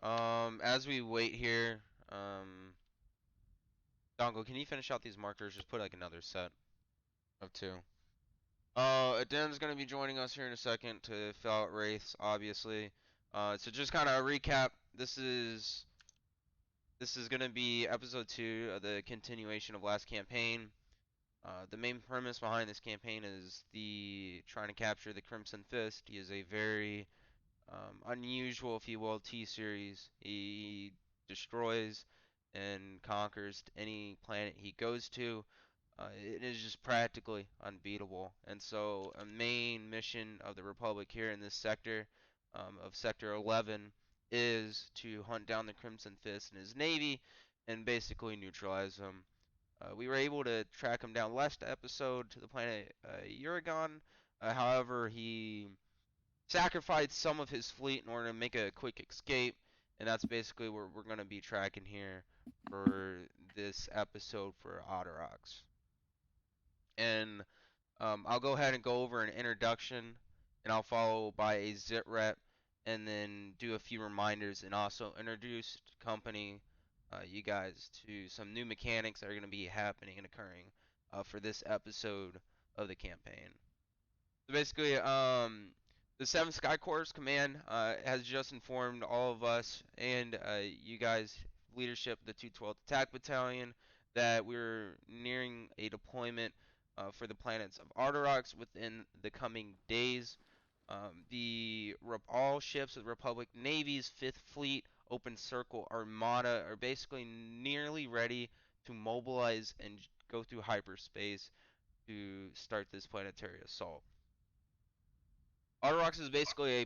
As we wait here, Dongo, can you finish out these markers? Just put like another set of two. Aden's gonna be joining us here in a second to fill out wraiths, obviously. So just kind of a recap. This is gonna be episode 2 of the continuation of last campaign. The main premise behind this campaign is the trying to capture the Crimson Fist. He is a very unusual, if you will, T-series. He destroys and conquers any planet he goes to. It is just practically unbeatable. And so, a main mission of the Republic here in this sector, of Sector 11, is to hunt down the Crimson Fist and his navy and basically neutralize him. We were able to track him down last episode to the planet Uragon. However, he sacrificed some of his fleet in order to make a quick escape, and that's basically where we're going to be tracking here for this episode for Otterox. And I'll go ahead and go over an introduction, and I'll follow by a zit rep, and then do a few reminders, and also introduce company, you guys, to some new mechanics that are going to be happening and occurring for this episode of the campaign. So basically, the 7th Sky Corps Command has just informed all of us and you guys, leadership of the 212th Attack Battalion, that we're nearing a deployment for the planets of Arterox within the coming days. All ships of the Republic Navy's 5th Fleet Open Circle Armada are basically nearly ready to mobilize and go through hyperspace to start this planetary assault. Arterox is basically a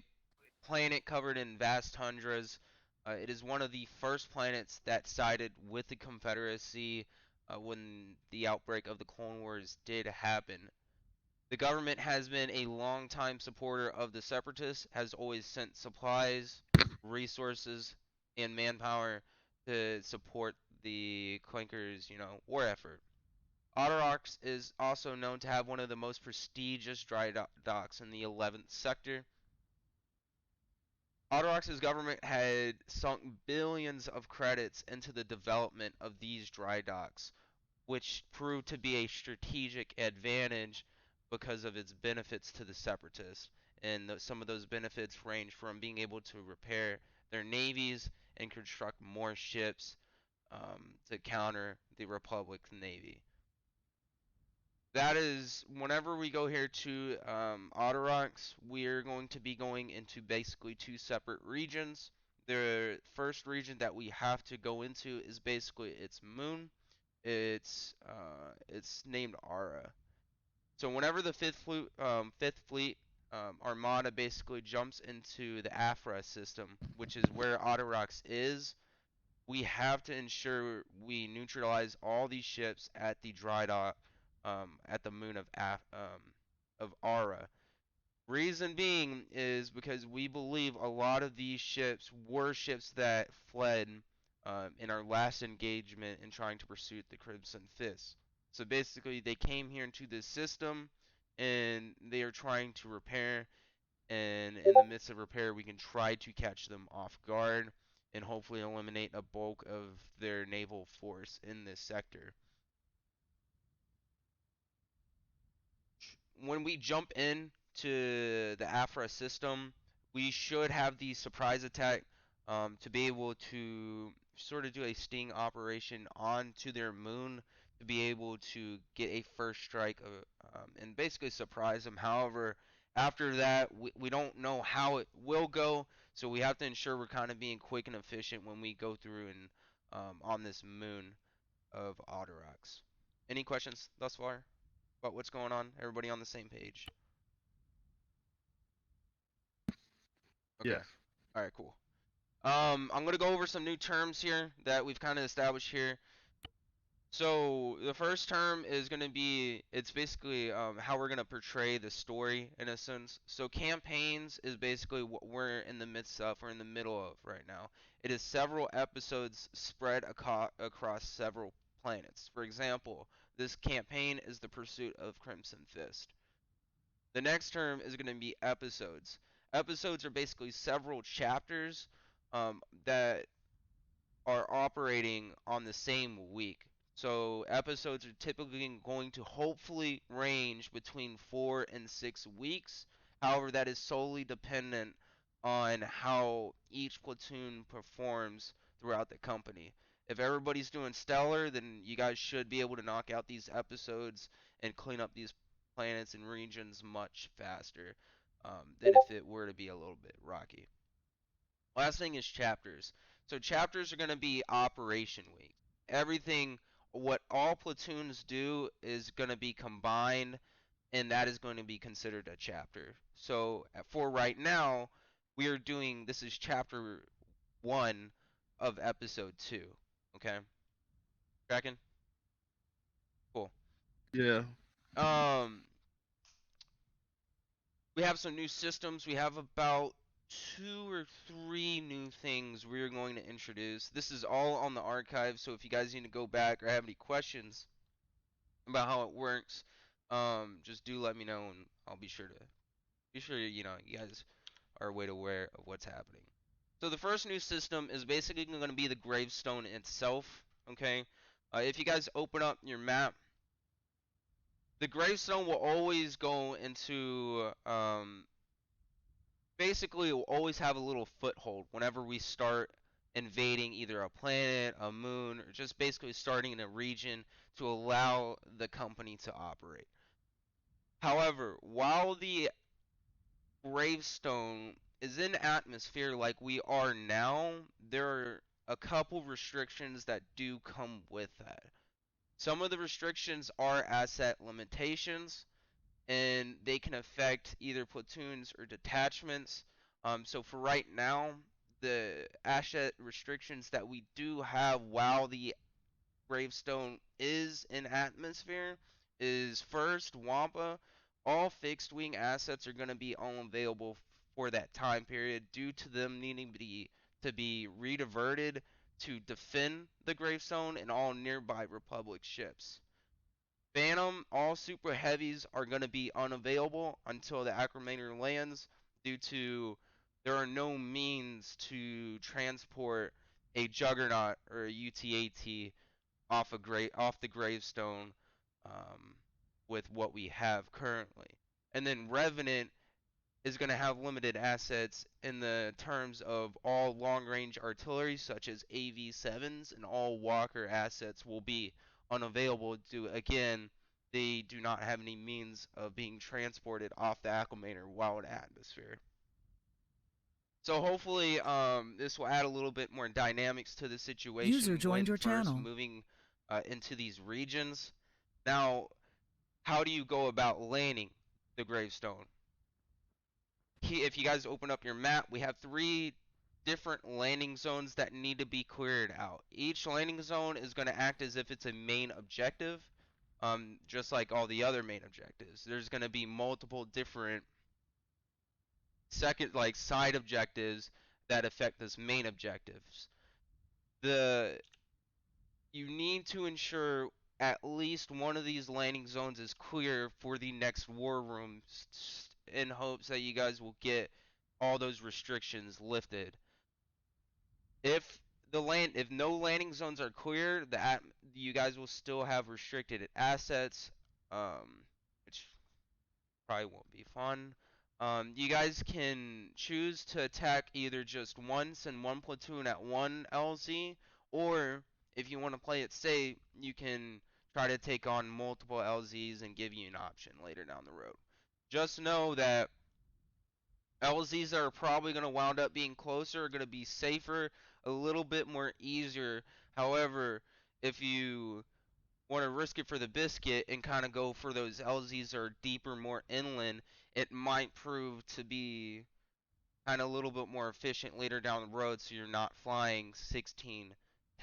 planet covered in vast tundras. It is one of the first planets that sided with the Confederacy when the outbreak of the Clone Wars did happen. The government has been a long-time supporter of the Separatists, has always sent supplies, resources, and manpower to support the Clinkers, war effort. Otterox is also known to have one of the most prestigious dry docks in the 11th sector. Otterox's government had sunk billions of credits into the development of these dry docks, which proved to be a strategic advantage because of its benefits to the Separatists. And some of those benefits range from being able to repair their navies and construct more ships to counter the Republic's navy. That is, whenever we go here to Otterox, we're going to be going into basically 2 separate regions. The first region that we have to go into is basically its moon. It's named Ara. So whenever the fifth fleet Armada basically jumps into the Afra system, which is where Otterox is, we have to ensure we neutralize all these ships at the dry dock at the moon of Ara. Reason being is because we believe a lot of these ships were ships that fled in our last engagement in trying to pursue the Crimson Fist. So basically, they came here into this system and they are trying to repair. And in the midst of repair, we can try to catch them off guard and hopefully eliminate a bulk of their naval force in this sector. When we jump in to the Afra system, we should have the surprise attack to be able to sort of do a sting operation onto their moon to be able to get a first strike and basically surprise them. However, after that, we don't know how it will go, so we have to ensure we're kind of being quick and efficient when we go through and on this moon of Otterox. Any questions thus far about what's going on? Everybody on the same page? Okay. Yes. All right, cool. I'm gonna go over some new terms here that we've kind of established here. So the first term is gonna be, it's basically how we're gonna portray the story in a sense. So campaigns is basically what we're in the midst of, we're in the middle of right now. It is several episodes spread across several planets. For example, this campaign is the pursuit of Crimson Fist. The next term is going to be episodes. Episodes are basically several chapters that are operating on the same week. So episodes are typically going to hopefully range between 4 and 6 weeks. However, that is solely dependent on how each platoon performs throughout the company. If everybody's doing stellar, then you guys should be able to knock out these episodes and clean up these planets and regions much faster than if it were to be a little bit rocky. Last thing is chapters. So chapters are going to be operation week. Everything, what all platoons do is going to be combined, and that is going to be considered a chapter. So for right now, we are doing, this is chapter 1 of episode 2. Okay? Tracking? Cool. Yeah. Um, we have some new systems. We have about 2 or 3 new things we're going to introduce. This is all on the archive, so if you guys need to go back or have any questions about how it works, just do let me know, and I'll be sure you guys are way aware of what's happening. So the first new system is basically going to be the gravestone itself. Okay, if you guys open up your map, the gravestone will always go into basically it will always have a little foothold whenever we start invading either a planet, a moon, or just basically starting in a region to allow the company to operate. However, while the gravestone is in atmosphere like we are now, there are a couple restrictions that do come with that. Some of the restrictions are asset limitations, and they can affect either platoons or detachments. So for right now, the asset restrictions that we do have while the gravestone is in atmosphere is first Wampa. All fixed wing assets are going to be unavailable for that time period due to them needing to be rediverted to defend the gravestone and all nearby Republic ships. Phantom, all super heavies are going to be unavailable until the Acromator lands due to there are no means to transport a Juggernaut or a UTAT off the gravestone um, with what we have currently. And then Revenant is going to have limited assets in the terms of all long range artillery, such as AV-7s, and all Walker assets will be unavailable due, again, they do not have any means of being transported off the acclimator while in atmosphere. So hopefully this will add a little bit more dynamics to the User situation joined when your first channel. moving into these regions. Now, how do you go about landing the gravestone? If you guys open up your map, we have 3 different landing zones that need to be cleared out. Each landing zone is going to act as if it's a main objective, just like all the other main objectives. There's going to be multiple different second, like side objectives that affect this main objectives. The You need to ensure at least one of these landing zones is clear for the next war room in hopes that you guys will get all those restrictions lifted. If no landing zones are clear, you guys will still have restricted assets, which probably won't be fun. You guys can choose to attack either just once and one platoon at one LZ, or if you want to play it safe, you can try to take on multiple LZs and give you an option later down the road. Just know that LZs that are probably going to wound up being closer are going to be safer, a little bit more easier. However, if you want to risk it for the biscuit and kind of go for those LZs that are deeper, more inland, it might prove to be kind of a little bit more efficient later down the road so you're not flying 16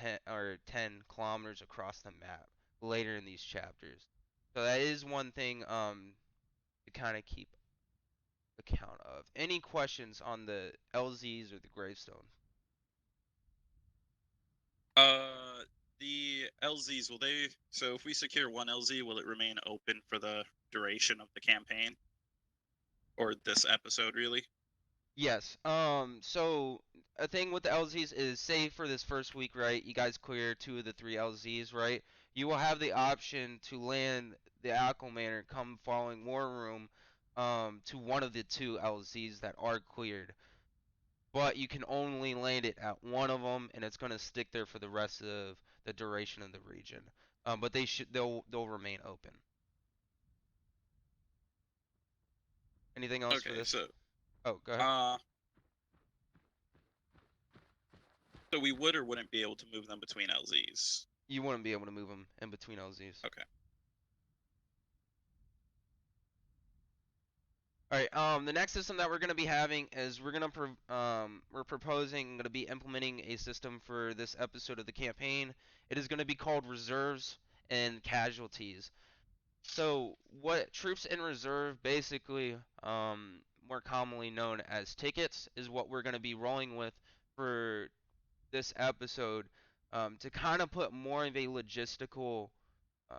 10, or 10 kilometers across the map later in these chapters. So that is one thing to kind of keep account of. Any questions on the LZs or the gravestone? Uh, the LZs, will they? So if we secure one LZ, will it remain open for the duration of the campaign, or this episode, really? Yes. So a thing with the LZs is, say for this first week, right? You guys clear two of the three LZs, right? You will have the option to land the Acclimator come following War Room, to one of the two LZs that are cleared. But you can only land it at one of them, and it's gonna stick there for the rest of the duration of the region. But they'll remain open. Anything else for Okay, this? so Oh, go ahead. uh, so we would or wouldn't be able to move them between LZs. You wouldn't be able to move them in between LZs. Okay. All right. The next system that we're gonna be having is we're proposing gonna be implementing a system for this episode of the campaign. It is gonna be called reserves and casualties. So what troops in reserve, basically, more commonly known as tickets, is what we're gonna be rolling with for this episode, to kind of put more of a logistical uh,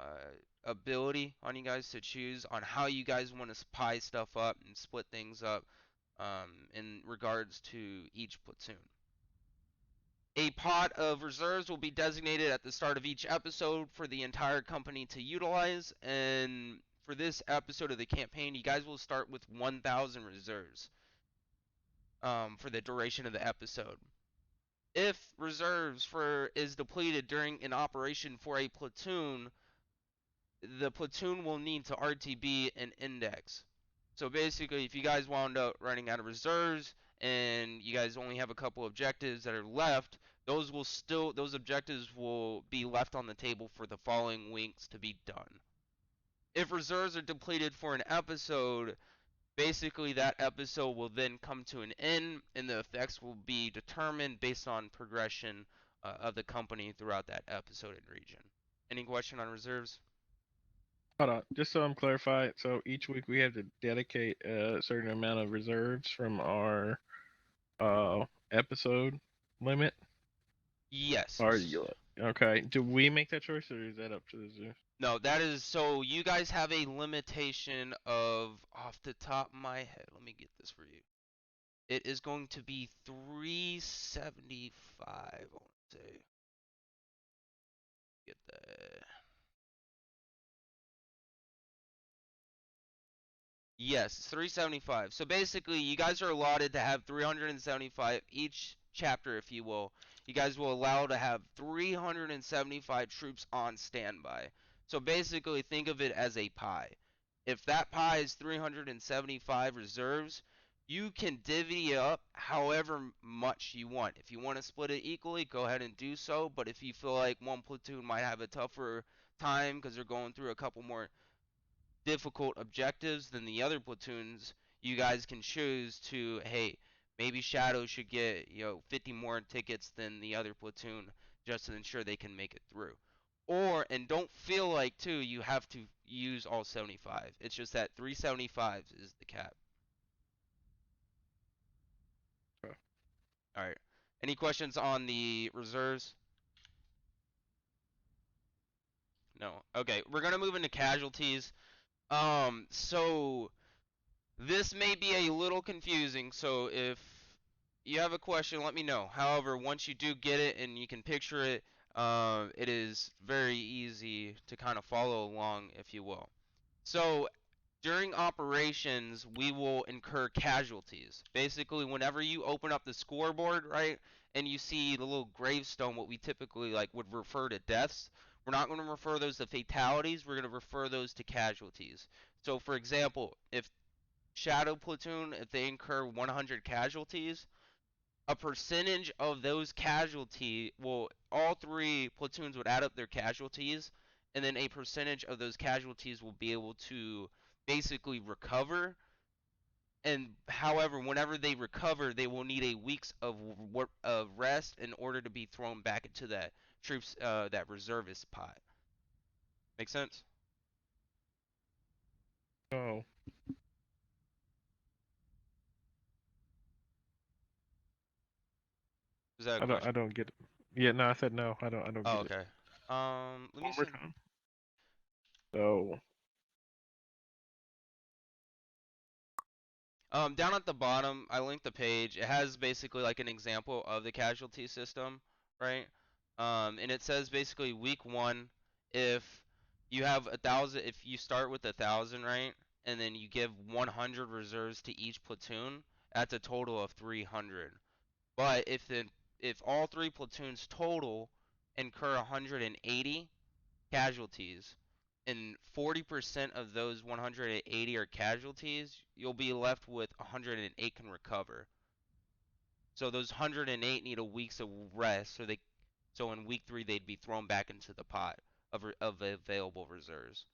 ability on you guys to choose on how you guys want to pie stuff up and split things up, in regards to each platoon. A pot of reserves will be designated at the start of each episode for the entire company to utilize, and for this episode of the campaign, you guys will start with 1,000 reserves, for the duration of the episode. If reserves for is depleted during an operation for a platoon, the platoon will need to RTB an index. So basically, if you guys wound up running out of reserves and you guys only have a couple objectives that are left, those objectives will be left on the table for the following weeks to be done. If reserves are depleted for an episode, basically that episode will then come to an end and the effects will be determined based on progression, of the company throughout that episode and region. Any question on reserves? Hold on, just so I'm clarified. So each week we have to dedicate a certain amount of reserves from our episode limit. Yes. Or okay, do we make that choice, or is that up to the zoo? No, that is so you guys have a limitation of, off the top of my head. Let me get this for you. It is going to be 375. I want to say. Get that. Yes, it's 375. So basically, you guys are allotted to have 375 each chapter, if you will. You guys will allow to have 375 troops on standby. So basically, think of it as a pie. If that pie is 375 reserves, you can divvy it up however much you want. If you want to split it equally, go ahead and do so. But if you feel like one platoon might have a tougher time because they're going through a couple more difficult objectives than the other platoons, you guys can choose to, hey, maybe Shadow should get, 50 more tickets than the other platoon just to ensure they can make it through. Or, and don't feel like, too, you have to use all 75. It's just that 375 is the cap. Okay. All right. Any questions on the reserves? No. Okay, we're going to move into casualties. So this may be a little confusing, so if you have a question, let me know. However, once you do get it and you can picture it, it is very easy to kind of follow along, if you will. So, during operations, we will incur casualties. Basically, whenever you open up the scoreboard, right, and you see the little gravestone, what we typically like would refer to deaths, we're not going to refer those to fatalities, we're going to refer those to casualties. So, for example, if Shadow Platoon, if they incur 100 casualties, a percentage of those casualty, well, all three platoons would add up their casualties, and then a percentage of those casualties will be able to basically recover. And however, whenever they recover, they will need a weeks of rest in order to be thrown back into that troops that reservist pot. Make sense? Oh, Is that a I question? don't get it. Yeah, no, I said no. I don't Oh, get it. okay. Let me One more see. time. So, Down at the bottom, I linked the page. It has basically like an example of the casualty system, right? And it says basically week 1, if you have 1,000, if you start with 1,000, right, and then you give 100 reserves to each platoon, that's a total of 300. But if all 3 platoons total incur 180 casualties, and 40% of those 180 are casualties, you'll be left with 108 can recover. So those 108 need a week's of rest, so in week 3 they'd be thrown back into the pot of available reserves.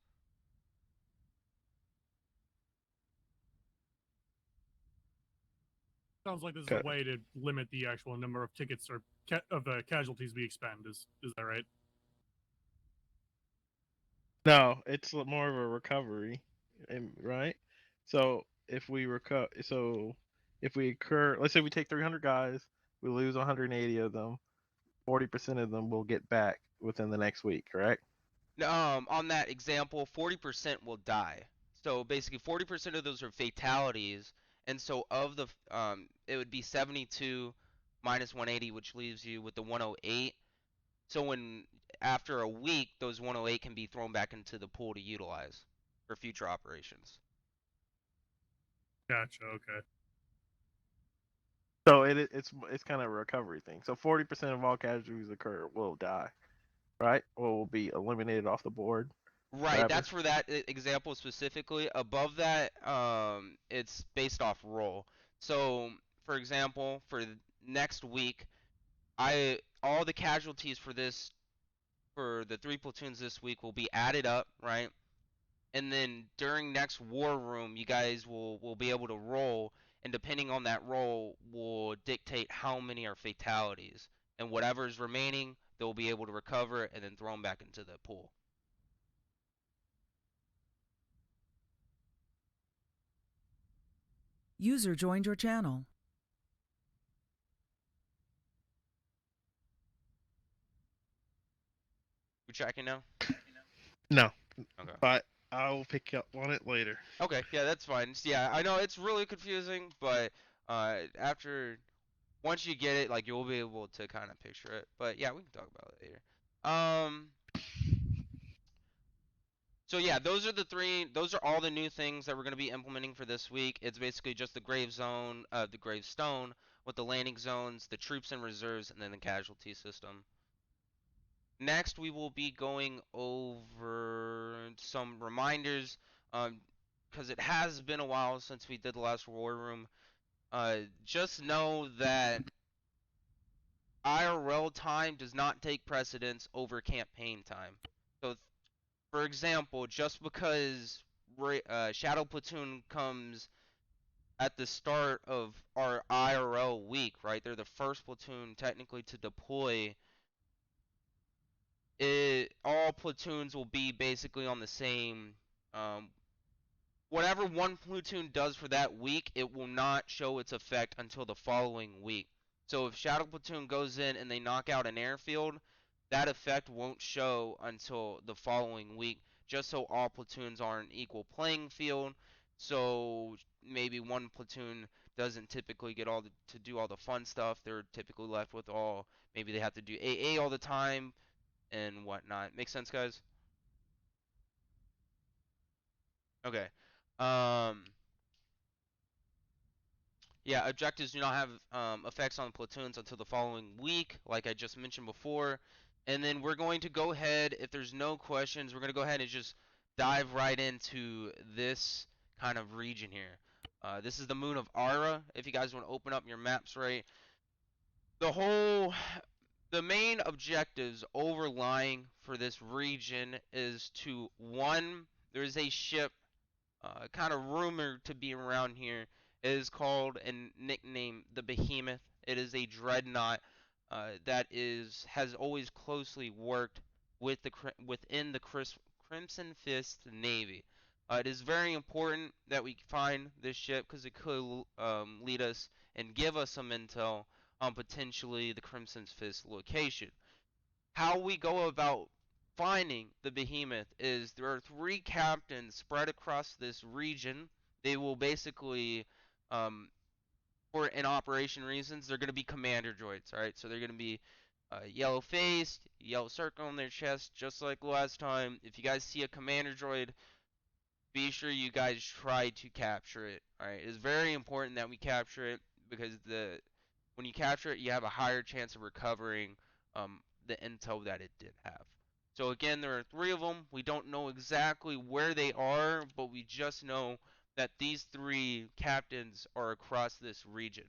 Sounds like this is Okay. a way to limit the actual number of tickets or casualties we expend. Is that right? No, it's more of a recovery, right? So if we incur, let's say we take 300 guys, we lose 180 of them, 40% of them will get back within the next week, correct? On that example, 40% will die. So basically 40% of those are fatalities, and so of the it would be 72 minus 180, which leaves you with the 108. So when after a week, those 108 can be thrown back into the pool to utilize for future operations. Gotcha. Okay. So it's kind of a recovery thing. So 40% of all casualties occur will die, right? Or will be eliminated off the board. Right, Whatever. that's for that example specifically. Above that, it's based off roll. So, for example, for next week, all the casualties for the 3 platoons this week will be added up, right? And then during next war room, you guys will be able to roll, and depending on that roll will dictate how many are fatalities. And whatever is remaining, they'll be able to recover and then throw them back into the pool. User joined your channel. We tracking now? No, Okay. but I'll pick up on it later. Okay, yeah, that's fine. Yeah, I know it's really confusing, but once you get it, like you'll be able to kind of picture it. But yeah, we can talk about it later. So yeah, those are all the new things that we're going to be implementing for this week. It's basically just the grave zone, the gravestone with the landing zones, the troops and reserves, and then the casualty system. Next, we will be going over some reminders, because it has been a while since we did the last war room. Just know that IRL time does not take precedence over campaign time. So, for example, just because Shadow Platoon comes at the start of our IRL week, right? They're the first platoon technically to deploy. All platoons will be basically on the same. Whatever one platoon does for that week, it will not show its effect until the following week. So if Shadow Platoon goes in and they knock out an airfield, that effect won't show until the following week, just so all platoons are on an equal playing field. So maybe one platoon doesn't typically get to do all the fun stuff. They're typically left with maybe they have to do AA all the time and whatnot. Make sense, guys? Okay. Um, yeah, objectives do not have effects on platoons until the following week, like I just mentioned before. And then we're going to go ahead, if there's no questions, we're going to go ahead and just dive right into this kind of region here. This is the moon of Ara, if you guys want to open up your maps right. The main objectives overlying for this region is to, one, there's a ship kind of rumored to be around here. It is called and nicknamed the Behemoth. It is a dreadnought that has always closely worked within the Crimson Fist Navy. It is very important that we find this ship because it could lead us and give us some intel on potentially the Crimson Fist location. How we go about finding the Behemoth is there are 3 captains spread across this region. They will basically For in operation reasons, they're going to be commander droids. All right, so they're going to be yellow faced, yellow circle on their chest, just like last time. If you guys see a commander droid, be sure you guys try to capture it. All right, it's very important that we capture it because when you capture it, you have a higher chance of recovering the intel that it did have. So again, there are 3 of them. We don't know exactly where they are, but we just know that these 3 captains are across this region.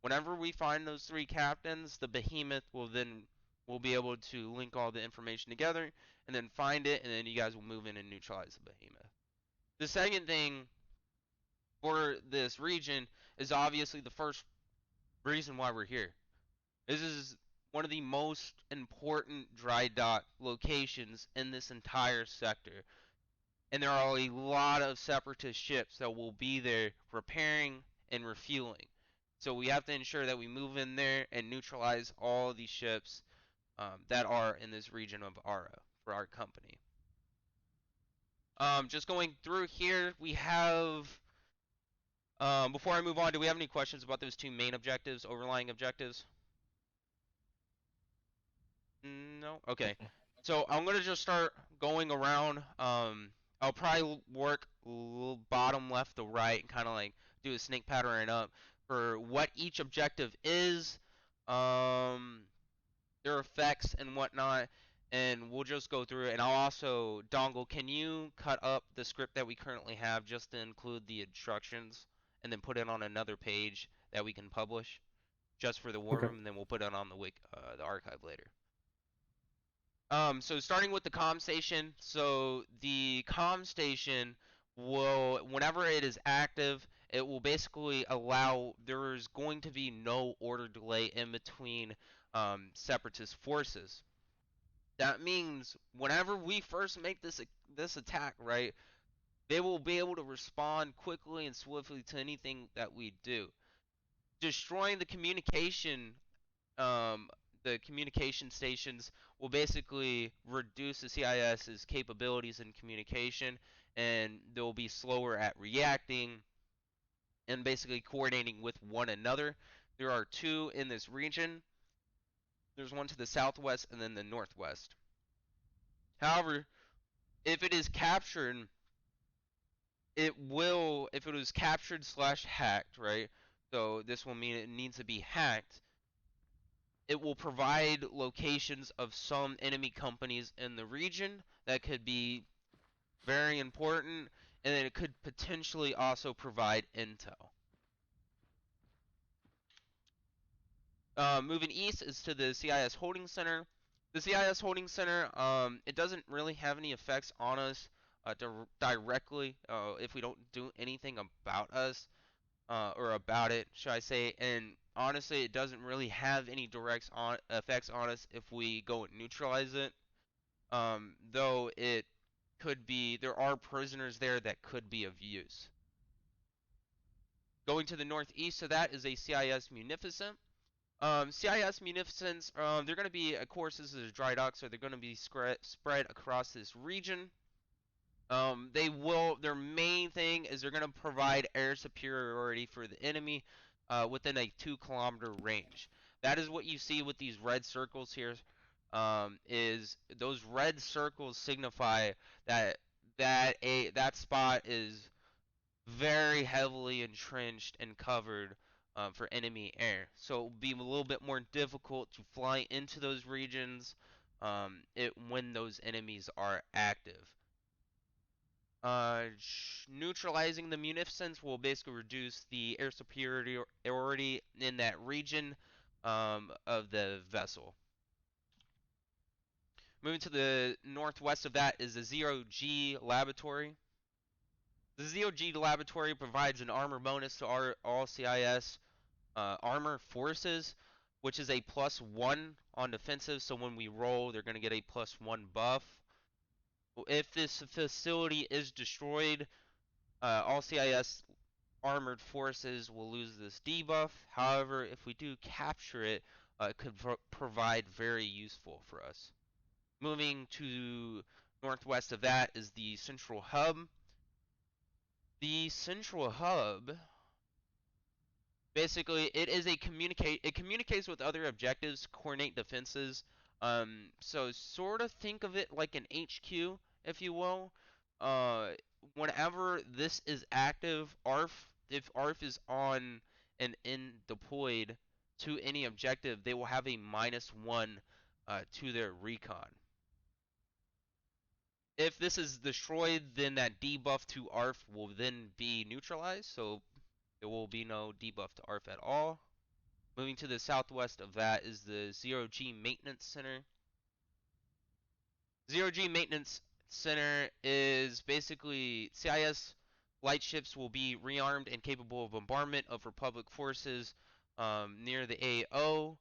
Whenever we find those 3 captains, the behemoth will be able to link all the information together and then find it, and then you guys will move in and neutralize the behemoth. The second thing for this region is obviously the first reason why we're here. This is one of the most important dry dock locations in this entire sector. And there are a lot of separatist ships that will be there repairing and refueling. So we have to ensure that we move in there and neutralize all these ships that are in this region of Ara for our company. Just going through here, we have before I move on, do we have any questions about those 2 main objectives, overlying objectives? No? Okay. So I'm going to just start going around. I'll probably work bottom left to right and kind of like do a snake pattern up for what each objective is, their effects and whatnot, and we'll just go through it. And I'll also, Dongle, can you cut up the script that we currently have just to include the instructions and then put it on another page that we can publish just for the war Okay. room, and then we'll put it on the archive later. So starting with the comm station, so the comm station will, whenever it is active, it will basically allow, there's going to be no order delay in between separatist forces. That means whenever we first make this attack, right, they will be able to respond quickly and swiftly to anything that we do. Destroying the communication stations will basically reduce the CIS's capabilities in communication, and they'll be slower at reacting and basically coordinating with one another. There are 2 in this region. There's one to the southwest and then the northwest. However, if it is captured, if it was captured / hacked, right? So this will mean it needs to be hacked. It will provide locations of some enemy companies in the region that could be very important, and then it could potentially also provide intel. Moving east is to the CIS Holding Center. The CIS Holding Center, it doesn't really have any effects on us directly if we don't do anything about us. Or about it, should I say, and honestly, it doesn't really have any direct effects on us if we go and neutralize it. Though it could be, there are prisoners there that could be of use. Going to the northeast of that is a CIS Munificent. CIS Munificents, they're going to be, of course, this is a dry dock, so they're going to be spread across this region. Their main thing is they're going to provide air superiority for the enemy within a 2-kilometer range. That is what you see with these red circles here. Is those red circles signify that that spot is very heavily entrenched and covered for enemy air. So it will be a little bit more difficult to fly into those regions when those enemies are active. Neutralizing the munificence will basically reduce the air superiority in that region of the vessel. Moving to the northwest of that is the Zero-G Laboratory. The Zero-G Laboratory provides an armor bonus to all CIS armor forces, which is a +1 on defensive, so when we roll, they're going to get a +1 buff. If this facility is destroyed, all CIS armored forces will lose this debuff. However, if we do capture it, it could provide very useful for us. Moving to northwest of that is the central hub. The central hub Basically, it communicates with other objectives, coordinate defenses. So sort of think of it like an HQ, if you will. Uh, Whenever this is active, if ARF is on and in deployed to any objective, they will have a -1 to their recon. If this is destroyed, then that debuff to ARF will then be neutralized, so there will be no debuff to ARF at all. Moving to the southwest of that is the 0G Maintenance Center. 0G Maintenance Center is basically CIS light ships will be rearmed and capable of bombardment of Republic forces near the AO.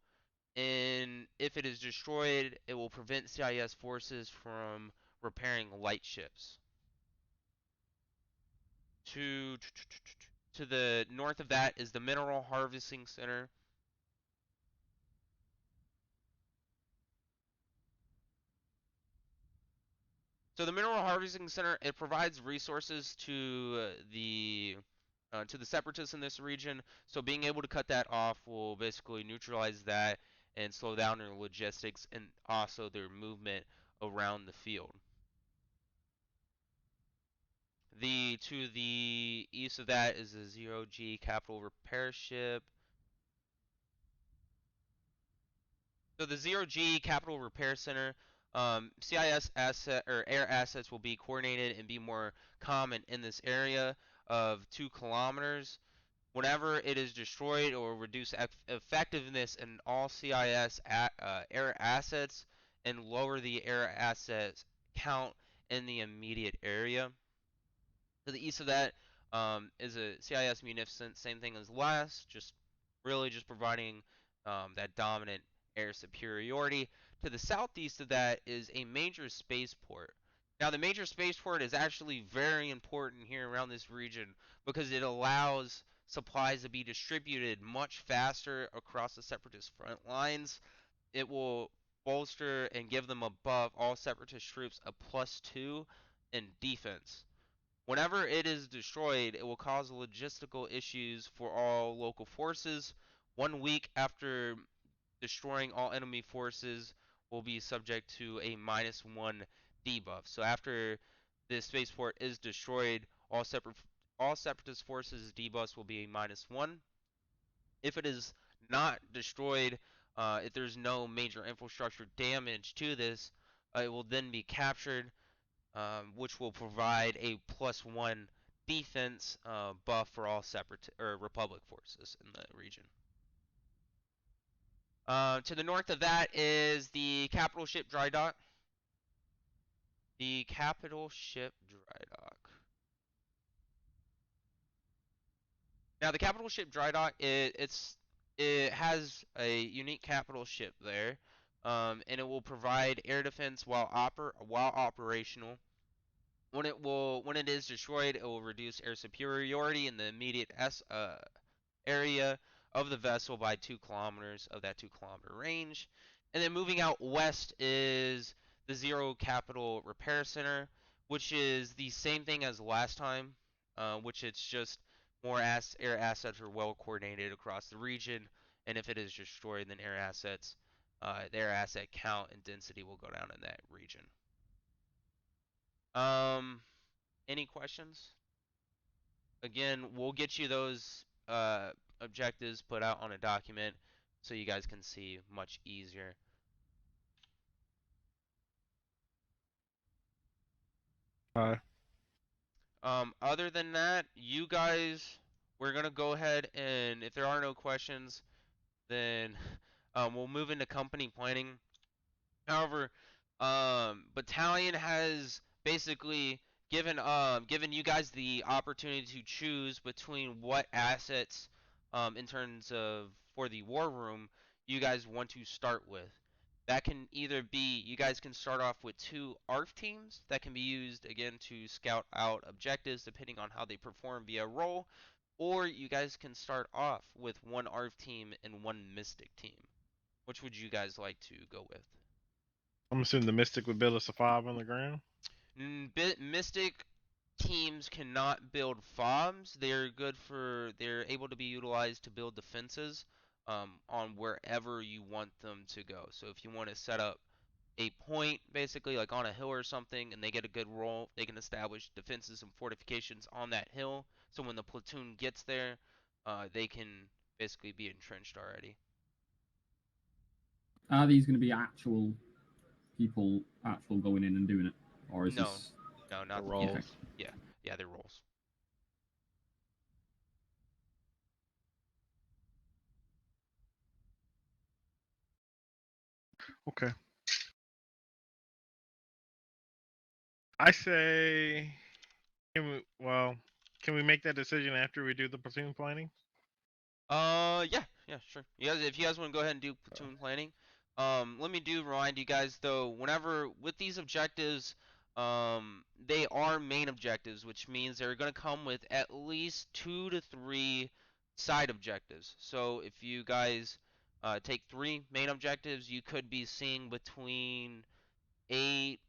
And if it is destroyed, it will prevent CIS forces from repairing light ships. To the north of that is the Mineral Harvesting Center. So the Mineral Harvesting Center, it provides resources to the separatists in this region. So being able to cut that off will basically neutralize that and slow down their logistics and also their movement around the field. To the east of that is the 0G Capital Repair Ship. So the 0G Capital Repair Center, CIS asset or air assets will be coordinated and be more common in this area of 2 kilometers. Whenever it is destroyed, it will reduce effectiveness in all CIS air assets and lower the air assets count in the immediate area. To the east of that is a CIS munificent, same thing as last, just really just providing that dominant air superiority. To the southeast of that is a major spaceport. Now, the major spaceport is actually very important here around this region because it allows supplies to be distributed much faster across the separatist front lines. It will bolster and give them above all separatist troops a +2 in defense. Whenever it is destroyed, it will cause logistical issues for all local forces. 1 week after destroying all enemy forces will be subject to a -1 debuff. So after the spaceport is destroyed, all separatist forces debuffs will be a -1. If it is not destroyed, if there's no major infrastructure damage to this, it will then be captured, which will provide a +1 defense buff for all separate or Republic forces in the region. To the north of that is the capital ship dry dock. The capital ship dry dock. Now, the capital ship dry dock, it has a unique capital ship there, and it will provide air defense while operational. When it is destroyed, it will reduce air superiority in the immediate area of the vessel by 2 kilometers of that 2 kilometer range. And then moving out west is the Zero Capital Repair Center, which is the same thing as last time, which it's just more air assets are well coordinated across the region, and if it is destroyed, then their asset count and density will go down in that region. Any questions? Again, we'll get you those objectives put out on a document so you guys can see much easier. Other than that, you guys, we're gonna go ahead and if there are no questions, then we'll move into company planning. However, Battalion has basically given you guys the opportunity to choose between what assets in terms of for the war room you guys want to start with. That can either be you guys can start off with 2 ARF teams that can be used again to scout out objectives depending on how they perform via roll, or you guys can start off with 1 ARF team and 1 Mystic team. Which would you guys like to go with? I'm assuming the Mystic would build us a 5 on the ground. Mystic teams cannot build FOBs. They're able to be utilized to build defenses on wherever you want them to go. So if you want to set up a point, basically like on a hill or something, and they get a good roll, they can establish defenses and fortifications on that hill. So when the platoon gets there, they can basically be entrenched already. Are these going to be actual people going in and doing it, or is No, this no, not rolls? yeah, Okay. yeah, they're rolls. Okay. I say, can we make that decision after we do the platoon planning? Yeah, sure. If you guys want to go ahead and do platoon planning, let me remind you guys though, whenever with these objectives, they are main objectives, which means they're gonna come with at least 2 to 3 side objectives. So if you guys take 3 main objectives, you could be seeing between 8.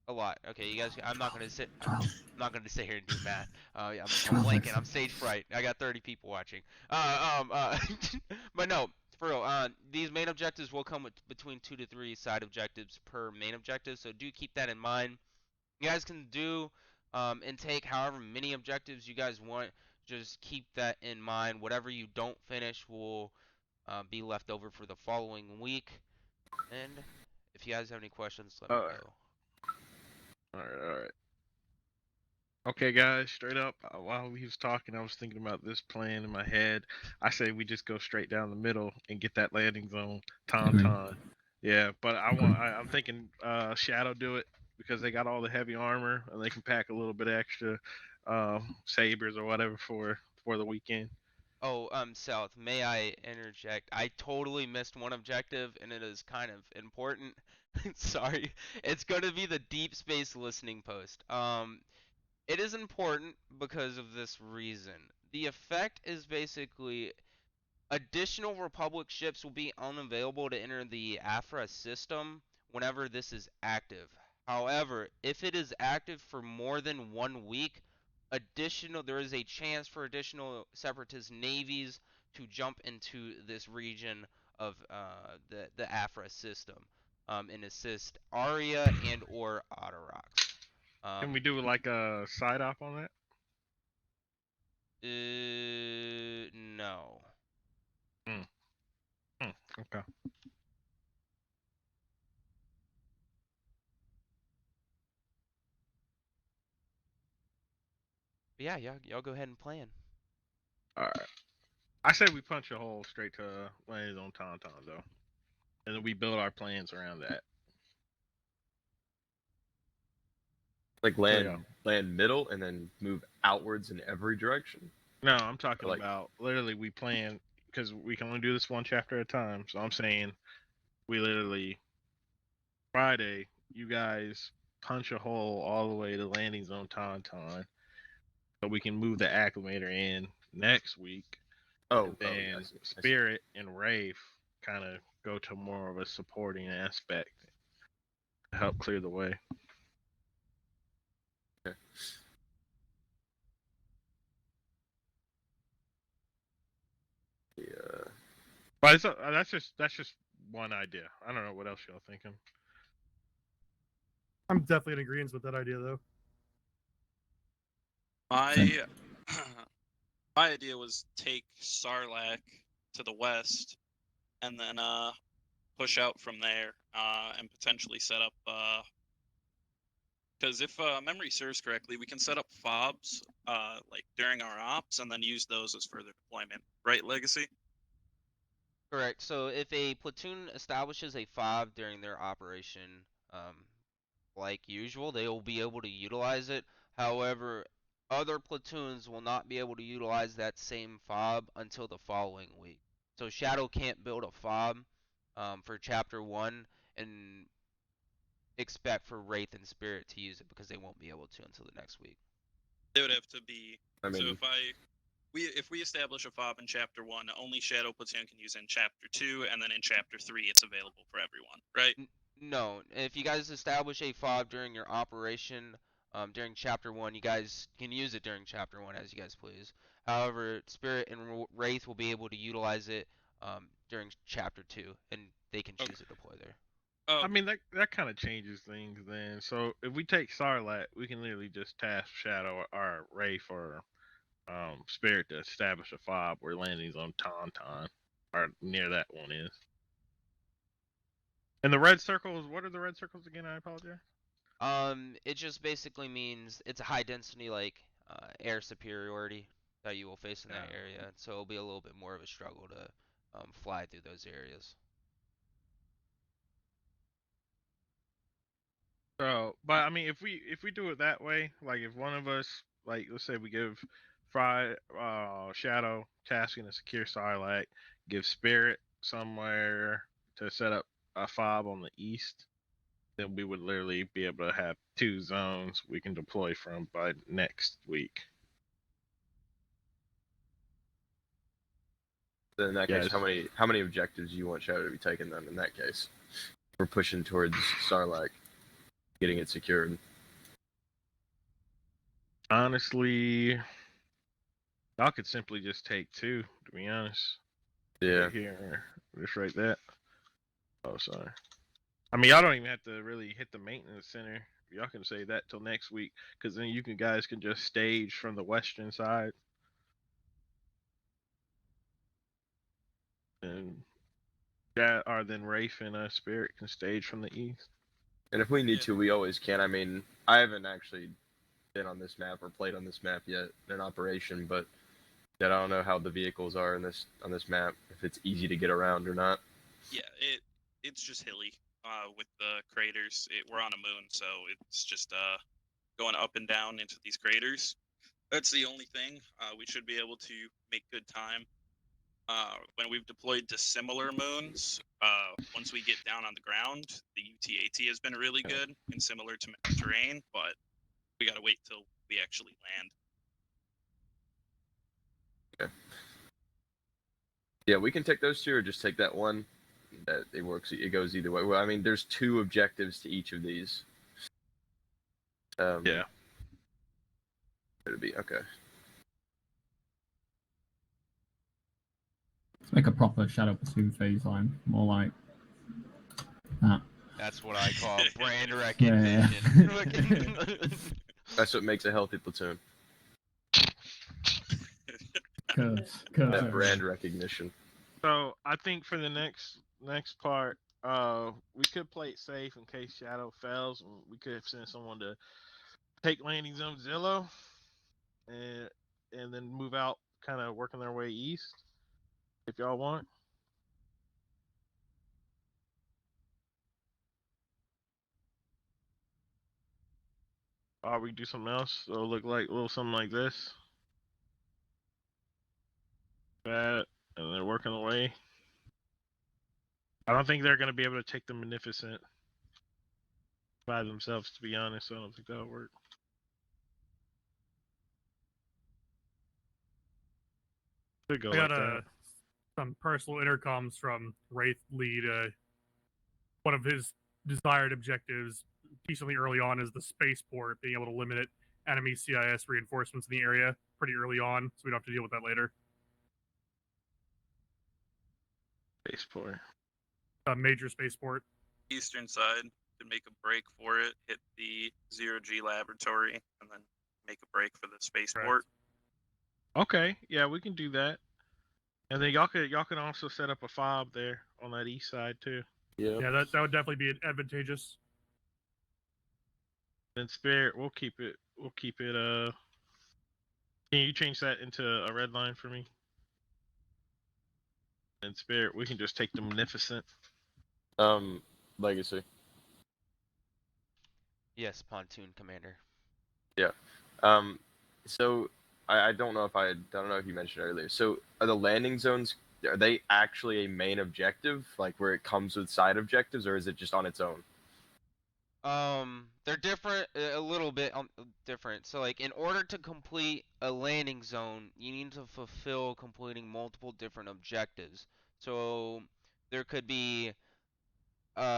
A lot. Okay, you guys. I'm not gonna sit. I'm not gonna sit here and do math. I'm blanking. I'm stage fright. I got 30 people watching. But no, for real. These main objectives will come with between 2 to 3 side objectives per main objective. So do keep that in mind. You guys can do and take however many objectives you guys want. Just keep that in mind. Whatever you don't finish will be left over for the following week. And if you guys have any questions, let me know. All right. Okay, guys, straight up, while we was talking, I was thinking about this plan in my head. I say we just go straight down the middle and get that landing zone, Tauntaun. Yeah, but I'm thinking Shadow do it because they got all the heavy armor and they can pack a little bit extra sabers or whatever for the weekend. Oh, South, may I interject? I totally missed one objective, and it is kind of important. Sorry. It's going to be the deep space listening post. It is important because of this reason. The effect is basically additional Republic ships will be unavailable to enter the Afra system whenever this is active. However, if it is active for more than 1 week, there is a chance for additional separatist navies to jump into this region of the Afra system and assist Aria and or Otterox. Can we do like a side op on that? No. Okay. But yeah, y'all go ahead and plan. All right. I say we punch a hole straight to landing on Tauntaun though, and then we build our plans around that. Like yeah. land middle and then move outwards in every direction. No, I'm talking Like- about literally we plan because we can only do this one chapter at a time. So I'm saying we literally Friday, you guys punch a hole all the way to landing zone Tauntaun, so we can move the acclimator in next week. And then I see. Spirit and Rafe kind of go to more of a supporting aspect to help clear the way. Okay. Yeah. But that's just one idea. I don't know what else y'all thinking. I'm definitely in agreement with that idea, though. My my idea was take Sarlacc to the west, and then push out from there, and potentially set up. Because if memory serves correctly, we can set up fobs like during our ops, and then use those as further deployment. Right, Legacy? Correct. So if a platoon establishes a fob during their operation, like usual, they will be able to utilize it. However, other platoons will not be able to utilize that same fob until the following week. So Shadow can't build a fob for Chapter 1 and expect for Wraith and Spirit to use it because they won't be able to until the next week. It would have to be. I mean, So if we establish a fob in Chapter 1, only Shadow Platoon can use it in Chapter 2, and then in Chapter 3, it's available for everyone, right? No, if you guys establish a fob during your operation, during Chapter 1. You guys can use it during Chapter 1 as you guys please. However, Spirit and Wraith will be able to utilize it during Chapter 2, and they can choose to deploy there. Oh, I mean that kind of changes things then. So if we take Sarlacc, we can literally just task Shadow or Wraith or Spirit to establish a fob where landings on Tauntaun or near that one is. And the red circles, what are the red circles again? I apologize. It just basically means it's a high density air superiority that you will face in that Yeah. area, so it'll be a little bit more of a struggle to fly through those areas. So, but I mean, if we do it that way, like if one of us, like let's say we give Shadow tasking to secure Sarlacc, give Spirit somewhere to set up a fob on the east, then we would literally be able to have 2 zones we can deploy from by next week. Then in that Yes. case, how many objectives do you want Shadow to be taking then? In that case, we're pushing towards Sarlacc, getting it secured. Honestly, y'all could simply just take 2. To be honest, Yeah. right here, just right that. Oh, sorry. I mean, y'all don't even have to really hit the maintenance center. Y'all can say that till next week, because then you guys can just stage from the western side, and that, or then Rafe and Spirit can stage from the east. And if we need Yeah. to, we always can. I mean, I haven't actually been on this map or played on this map yet in operation, but yet I don't know how the vehicles are in this on this map. If it's easy to get around or not. yeah, it's just hilly. With the craters, we're on a moon, so it's just going up and down into these craters. That's the only thing. We should be able to make good time. When we've deployed to similar moons, once we get down on the ground, the UTAT has been really good and similar to terrain, but we gotta wait till we actually land. Yeah, we can take those 2 or just take that one. That it works. It goes either way. Well, I mean, there's 2 objectives to each of these. Yeah. It'd be okay. Let's make a proper Shadow Pursuit phase line, more like that. That's what I call brand Yeah. recognition. That's what makes a healthy platoon. Curse That brand recognition. So I think for the next part, we could play it safe in case Shadow fails. And we could send someone to take landing zone Zillow, and then move out, kind of working their way east, if y'all want. Or we do something else. So it'll look like a little something like this. That, and they're working away. I don't think they're going to be able to take the Magnificent by themselves, to be honest. So I don't think that'll work. Could go I got like that. some personal intercoms from Wraith Lead. One of his desired objectives decently early on is the spaceport, being able to limit enemy CIS reinforcements in the area pretty early on, so we don't have to deal with that later. Spaceport. A major spaceport. Eastern side could make a break for it, hit the 0G laboratory, and then make a break for the spaceport. Okay, yeah, we can do that. And then y'all can also set up a fob there on that east side too. Yeah. Yeah, that would definitely be advantageous. Then Spirit, we'll keep it. Can you change that into a red line for me? And Spirit, we can just take the Magnificent. Legacy. Yes, Pontoon Commander. Yeah. So I don't know if you mentioned earlier. So are the landing zones, are they actually a main objective, like where it comes with side objectives, or is it just on its own? They're different, a little bit different. So like in order to complete a landing zone, you need to fulfill completing multiple different objectives. So there could be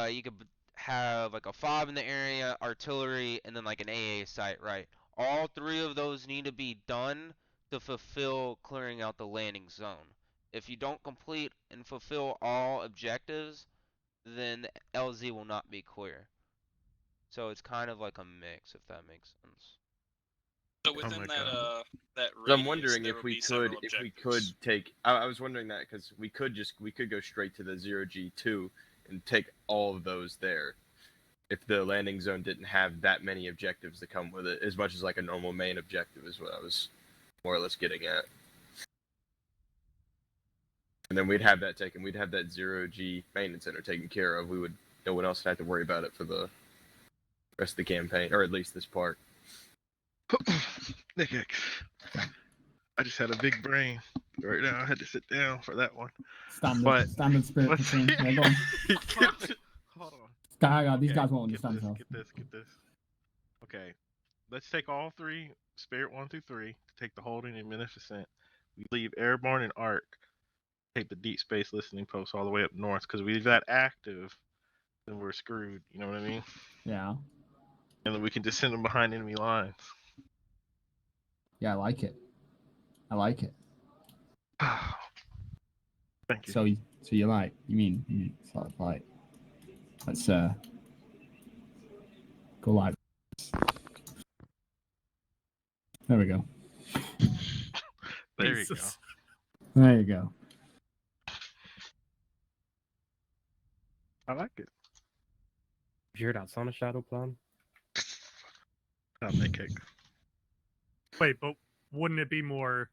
you could have like a fob in the area, artillery, and then like an AA site, right? All three of those need to be done to fulfill clearing out the landing zone. If you don't complete and fulfill all objectives, then LZ will not be clear. So it's kind of like a mix, if that makes sense. So Oh within my that God. that So I'm radius, wondering there if will we be could several if we objectives. could take. I was wondering that because we could go straight to the 0G2 and take all of those there. If the landing zone didn't have that many objectives to come with it, as much as like a normal main objective is what I was more or less getting at. And then we'd have that taken. We'd have that 0G maintenance center taken care of. No one else would have to worry about it for the rest of the campaign, or at least this part. Nick, I just had a big brain right now. I had to sit down for that one. Standard spirit let's- platoon. Yeah, go on. Hold on. These Okay, guys won't get understand so. Get this. Okay, let's take all three, Spirit 1 through 3, to take the Holding and Beneficent. We leave Airborne and Arc, take the Deep Space Listening Post all the way up north, because we leave that active, then we're screwed, you know what I mean? Yeah. And then we can just send them behind enemy lines. Yeah, I like it. I like it. Thank you. So you mean sort of like, let's go like this. There we go. There you go. Jesus. There you go. I like it. Did you hear that Sonic Shadow plan? I'll make it. Wait, but wouldn't it be more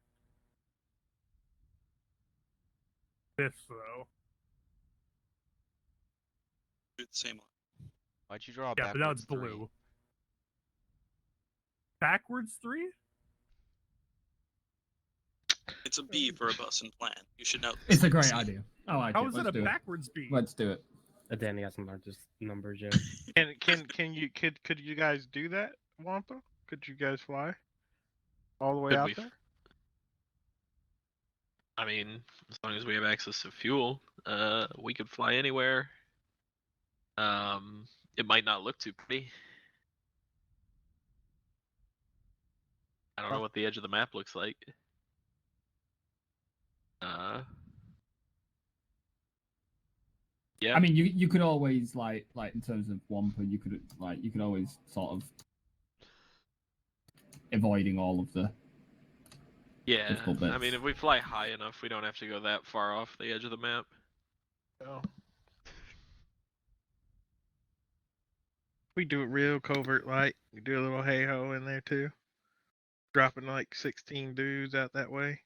this though? Do the same one. Why'd you draw Yeah, but now it's backwards blue. Backwards 3? It's a B for a bus and plan. You should know. It's a great idea. I like How it. is it Let's a do it. backwards B? Let's do it. Danny has some largest numbers, yeah. Could you guys do that, Wampa? Could you guys fly all the way Could out we there? I mean, as long as we have access to fuel, we could fly anywhere. It might not look too pretty. I don't know what the edge of the map looks like. Yeah. I mean, you could always like in terms of Wampa, you could always sort of avoiding all of the Yeah. difficult I mean, bits. if we fly high enough, we don't have to go that far off the edge of the map. No. We do it real covert like. We do a little hey ho in there too. Dropping like 16 dudes out that way.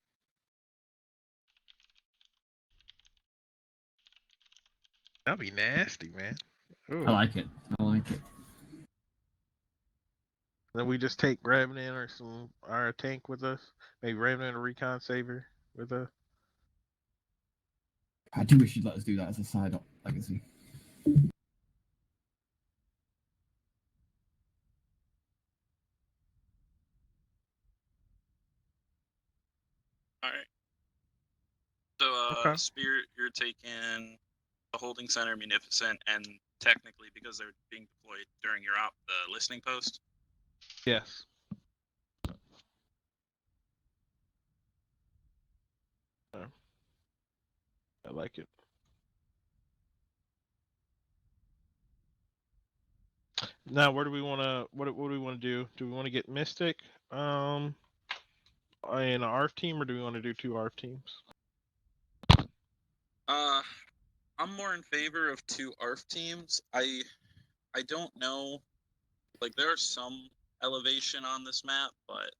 That'd be nasty, man. Ooh. I like it. I like it. Then we just take Revenant or our tank with us. Maybe Revenant or Recon Saver with us. I do wish you'd let us do that as a side up legacy. All right. So, Okay. Spirit, you're taking the holding center, Munificent, and technically because they're being deployed during your op, the listening post. Yes. I like it. Now, where do we want to? What do we want to do? Do we want to get Mystic, in an ARF team, or do we want to do 2 ARF teams? I'm more in favor of 2 ARF teams. I don't know. Like, there's some elevation on this map, but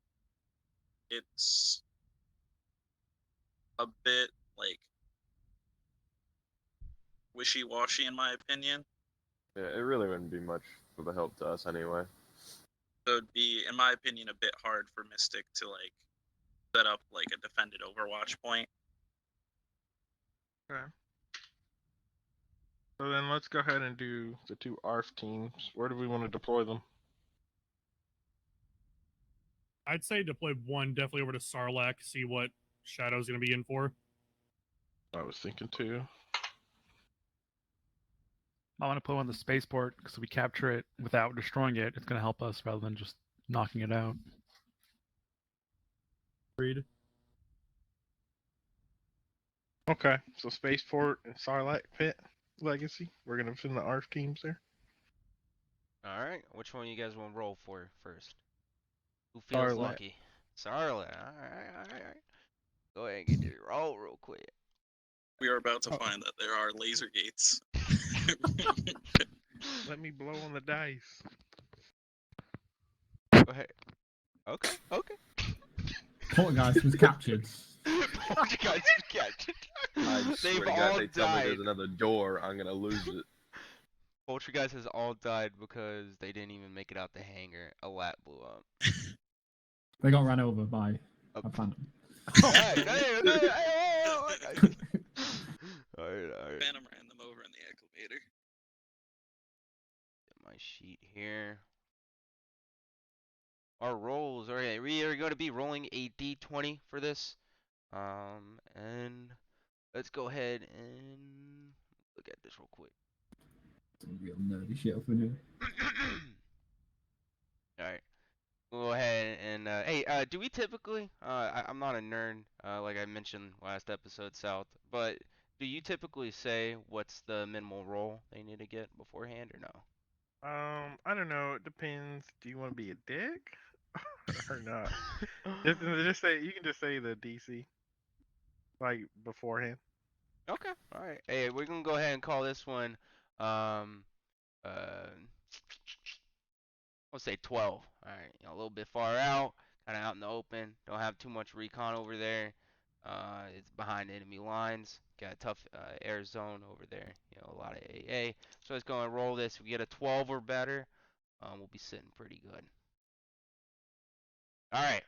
it's a bit like wishy-washy in my opinion. Yeah, it really wouldn't be much of a help to us anyway. So it'd be, in my opinion, a bit hard for Mystic to like set up like a defended Overwatch point. Okay. So then let's go ahead and do the 2 ARF teams. Where do we want to deploy them? I'd say deploy one definitely over to Sarlacc, see what Shadow's going to be in for. I was thinking 2. I want to put on the spaceport because we capture it without destroying it. It's going to help us rather than just knocking it out. Agreed. Okay, so Spaceport and Sarlacc Pit Legacy. We're gonna send the ARF teams there. Alright, which one you guys want to roll for first? Who feels Sarlacc. lucky? Sarlacc. Alright. Go ahead and get this roll real quick. We are about to Oh. find that there are laser gates. Let me blow on the dice. Go ahead. Okay. Poltergeist was captured. Poltergeist was captured. I They've swear to all God, they tell me died. there's another door, I'm gonna lose it. Poltergeist has all died because they didn't even make it out the hangar. A lat blew up. They got ran over by a phantom. Alright. Phantom ran them over in the acclimator. Get my sheet here. Our rolls. Alright, we are going to be rolling a d20 for this. And let's go ahead and look at this real quick. Some real nerdy shit up in here. Alright. Go ahead and hey, do we typically I'm not a nerd, like I mentioned last episode, South, but do you typically say what's the minimal roll they need to get beforehand or no? I don't know. It depends. Do you want to be a dick or not? Just say. You can just say the DC, like beforehand. Okay, alright. Hey, we're gonna go ahead and call this one uh let's say 12. Alright, a little bit far out, kinda out in the open, don't have too much recon over there. It's behind enemy lines. Got a tough air zone over there. A lot of AA. So let's go and roll this. If we get a 12 or better, we'll be sitting pretty good. All right.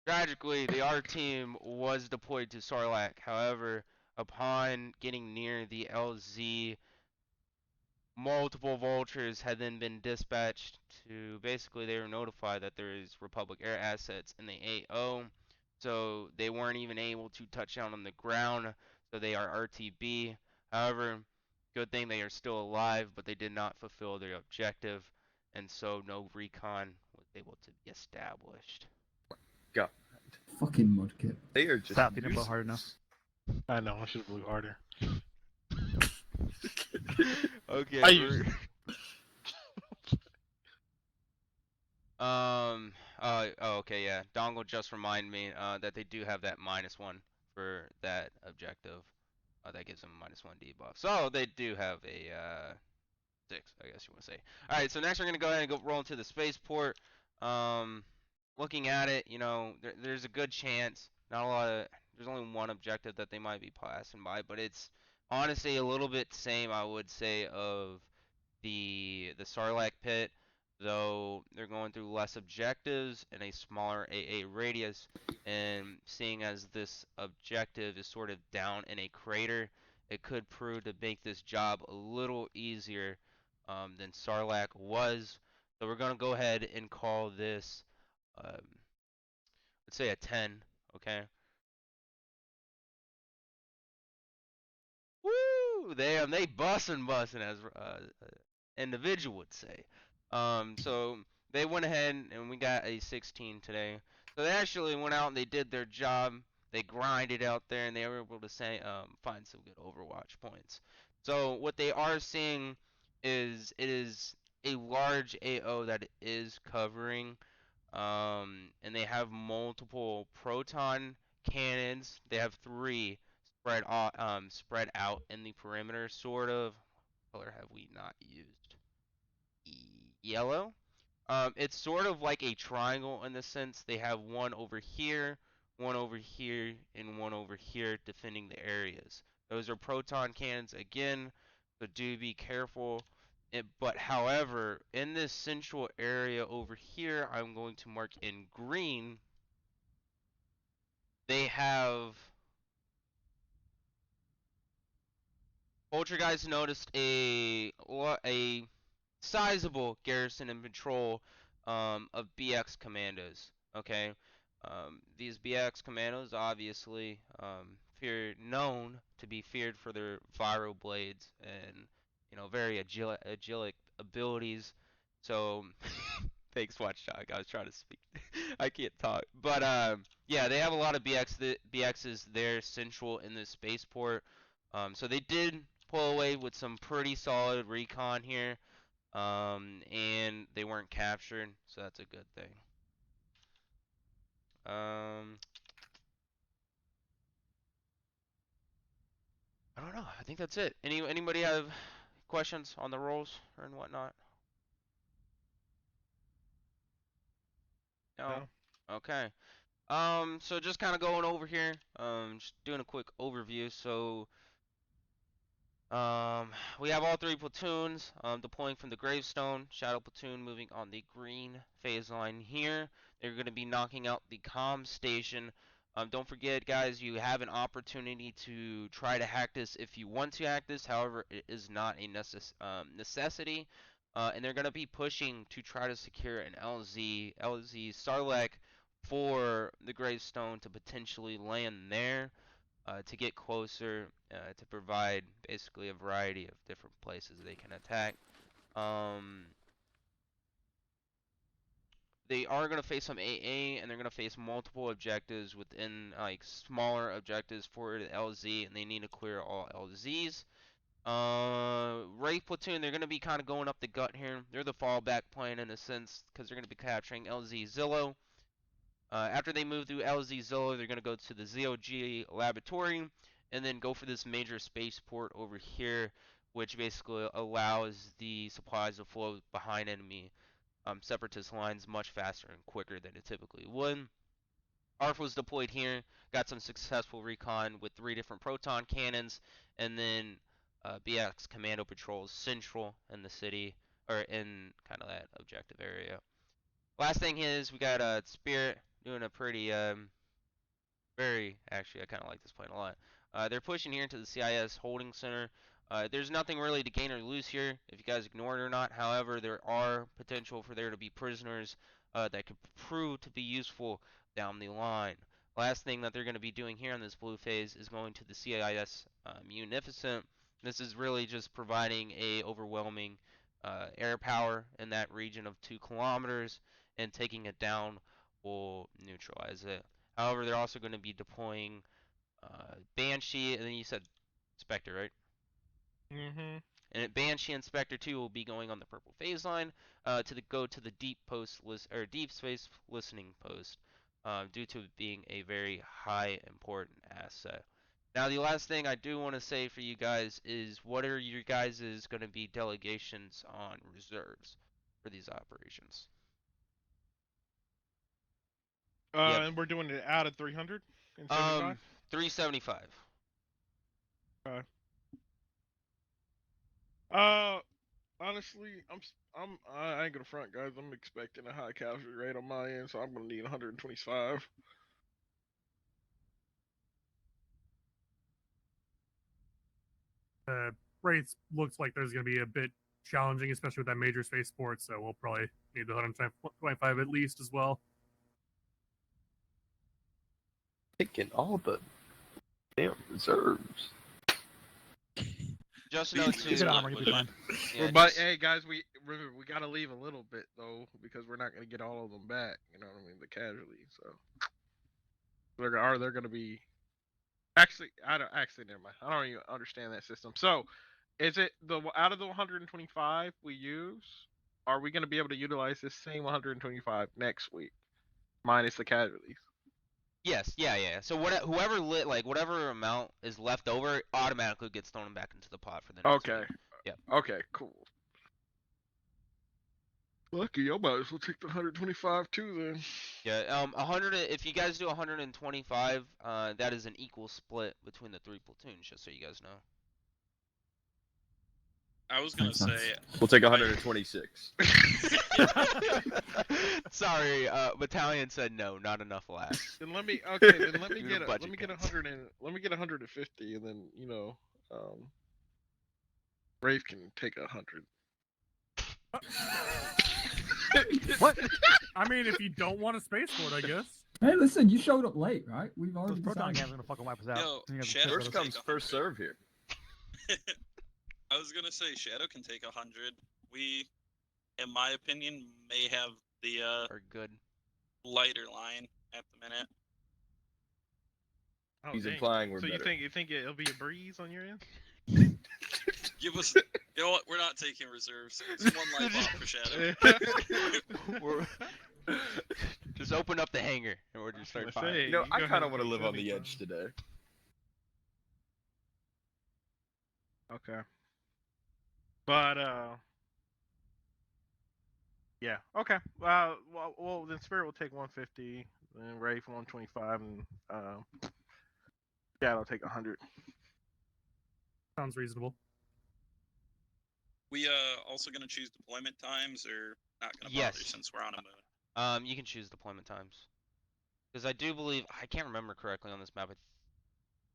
Tragically, the R team was deployed to Sarlacc. However, upon getting near the LZ, multiple vultures had then been dispatched to basically they were notified that there is Republic air assets in the AO, so they weren't even able to touch down on the ground, so they are RTB. However, good thing they are still alive, but they did not fulfill their objective, and so no recon was able to be established. God, Fucking mudkip. they are just. South, you didn't blow hard enough. I know. I should have blew harder. Okay. I use- Okay, yeah. Dongle just reminded me that they do have that -1 for that objective. That gives them a -1 debuff. So they do have a 6, I guess you want to say. All right, so next we're gonna go ahead and go roll into the spaceport. Looking at it, there's a good chance. Not a lot of. There's only one objective that they might be passing by, but it's honestly a little bit same, I would say, of the Sarlacc pit, though they're going through less objectives and a smaller AA radius. And seeing as this objective is sort of down in a crater, it could prove to make this job a little easier than Sarlacc was. So we're gonna go ahead and call this, let's say a 10. Okay. Woo! They bussin' as individual would say. So they went ahead and we got a 16 today. So they actually went out and they did their job. They grinded out there and they were able to say find some good Overwatch points. So what they are seeing is it is a large AO that it is covering. And they have multiple proton cannons. They have 3 spread out in the perimeter, sort of. What color have we not used? Yellow. It's sort of like a triangle in the sense they have one over here, and one over here defending the areas. Those are proton cannons again, so do be careful. But however, in this central area over here, I'm going to mark in green. They have Poltergeist noticed a sizable garrison and patrol of BX commandos. Okay, these BX commandos obviously known to be feared for their viral blades and very agilic abilities. So, thanks, Watchdog. I was trying to speak. I can't talk. But yeah, they have a lot of BXs there central in this spaceport. So they did pull away with some pretty solid recon here. And they weren't captured, so that's a good thing. I don't know. I think that's it. Anybody have questions on the roles or and whatnot? No. Okay. So just kind of going over here. Just doing a quick overview. So, we have all three platoons deploying from the gravestone. Shadow platoon moving on the green phase line here. They're going to be knocking out the comm station. Don't forget, guys, you have an opportunity to try to hack this if you want to hack this. However, it is not a necessity. And they're going to be pushing to try to secure an LZ Starlek for the gravestone to potentially land there. To get closer, to provide basically a variety of different places they can attack. They are going to face some AA, and they're going to face multiple objectives within, like, smaller objectives for the LZ, and they need to clear all LZs. Wraith Platoon, they're going to be kind of going up the gut here. They're the fallback plan in a sense, because they're going to be capturing LZ Zillow. After they move through LZ Zillow, they're going to go to the ZOG laboratory and then go for this major spaceport over here, which basically allows the supplies to flow behind enemy separatist lines much faster and quicker than it typically would. ARF was deployed here, got some successful recon with 3 different proton cannons, and then BX commando patrols central in the city, or in kind of that objective area. Last thing is we got Spirit doing a pretty actually I kind of like this plane a lot. They're pushing here into the CIS holding center. There's nothing really to gain or lose here if you guys ignore it or not. However, there are potential for there to be prisoners that could prove to be useful down the line. Last thing that they're going to be doing here on this blue phase is going to the CIS Munificent. This is really just providing a overwhelming air power in that region of 2 kilometers, and taking it down will neutralize it. However, they're also going to be deploying Banshee, and then you said Spectre, right? Mm-hmm. And Banshee and Spectre 2 will be going on the purple phase line go to the deep space listening post, due to it being a very high important asset. Now, the last thing I do want to say for you guys is, what are your guys' going to be delegations on reserves for these operations? Yep. And we're doing it out of 375. 375. Okay. Honestly, I ain't gonna front, guys. I'm expecting a high casualty rate on my end, so I'm gonna need 125. Wraiths looks like there's going to be a bit challenging, especially with that major spaceport. So we'll probably need the 125 at least as well. Taking all the damn reserves. Just know to. Good armor, you'll be fine. Yeah, But just- hey, guys, we gotta leave a little bit though, because we're not gonna get all of them back. You know what I mean? The casualties. So they're gonna be. Actually, never mind. I don't even understand that system. So, is it out of the 125 we use? Are we gonna be able to utilize this same 125 next week, minus the casualties? Yes, yeah. So whoever whatever amount is left over automatically gets thrown back into the pot for the next Okay. week. Yep. Okay, cool. Lucky, I might as well take the 125 too then. Yeah. 100. If you guys do 125, that is an equal split between the 3 platoons. Just so you guys know. I was gonna Makes sense. say We'll take 126. Sorry, Battalion said no, not enough laughs. Then let me Due to get budget let me get cuts. 150, and then Rafe can take 100. What? I mean, if you don't want a spaceport, I guess. Hey, listen, you showed up late, right? We've Those already proton decided. cans are gonna fucking wipe us out. Yo, You guys are Chef, pissed First at us. comes, first serve here. I was gonna say Shadow can take 100. We, in my opinion, may have the Are good. lighter line at the minute. Oh, He's dang. implying we're So better. you think it'll be a breeze on your end? Give us, you know what? We're not taking reserves. It's one life off for Shadow. We're- Just open up the hangar and we're just start gonna firing. say, You know, you I go kind ahead of and want to take live on the 75. edge today. Okay. But yeah. Okay. Well, then Spirit will take 150, then Rafe 125, and Shadow take 100. Sounds reasonable. We also gonna choose deployment times, or not gonna bother Yes. since we're on a moon. You can choose deployment times. Because I do believe I can't remember correctly on this map.